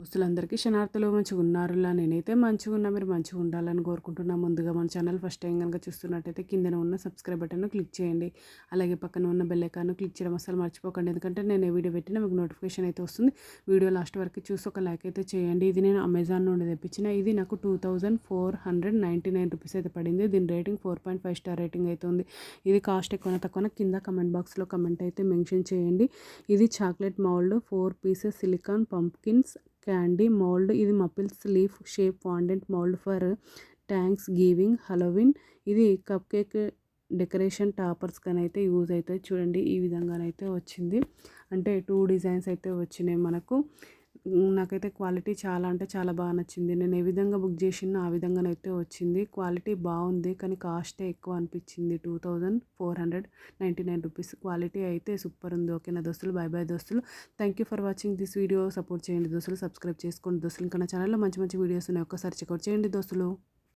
దోస్తులందరికీ శనార్థులు మంచిగున్నారులా నేనైతే మంచిగున్నా. మీరు మంచిగా ఉండాలని కోరుకుంటున్నా. ముందుగా మన ఛానల్ ఫస్ట్ టైం కనుక చూస్తున్నట్టయితే కిందన ఉన్న సబ్స్క్రైబ్ బటన్ను క్లిక్ చేయండి. అలాగే పక్కన ఉన్న బెల్ ఐకాన్ను క్లిక్ చేయడం అసలు మర్చిపోకండి. ఎందుకంటే నేను ఏ వీడియో పెట్టినా మీకు నోటిఫికేషన్ అయితే వస్తుంది. వీడియో లాస్ట్ వరకు చూసి ఒక లైక్ అయితే చేయండి. ఇది నేను అమెజాన్ నుండి తెప్పించిన. ఇది నాకు 2499 రూపీస్ అయితే పడింది. దీని రేటింగ్ 4.5 స్టార్ రేటింగ్ అయితే ఉంది. ఇది కాస్ట్ ఎక్కువ తక్కువ కింద కమెంట్ బాక్స్లో కమెంట్ అయితే మెన్షన్ చేయండి. ఇది chocolate mould 4 pieces silicone pumpkins candy mould. ఇది maples leaf shape fondant mould for Thanksgiving Halloween. ఇది కప్ కేక్ డెకరేషన్ టాపర్స్ కానీ అయితే యూజ్ అవుతుంది. చూడండి ఈ విధంగానైతే వచ్చింది. అంటే 2 డిజైన్స్ అయితే వచ్చినాయి మనకు. నాకైతే క్వాలిటీ చాలా అంటే చాలా బాగా నచ్చింది. నేను ఏ విధంగా బుక్ చేసినా ఆ విధంగానైతే వచ్చింది. క్వాలిటీ బాగుంది కానీ కాస్టే ఎక్కువ అనిపించింది. 2499 రూపీస్. క్వాలిటీ అయితే సూపర్ ఉంది. ఓకేనా దోస్తులు, బై బై దోస్తులు. Thank you for watching this video. Support చేయండి దోస్తులు, సబ్స్క్రైబ్ చేసుకోండి దోస్తులు. ఇంకా నా ఛానల్లో మంచి మంచి వీడియోస్ ఉన్నాయి, ఒక్కసారి చెక్అవుట్ చేయండి దోస్తులు.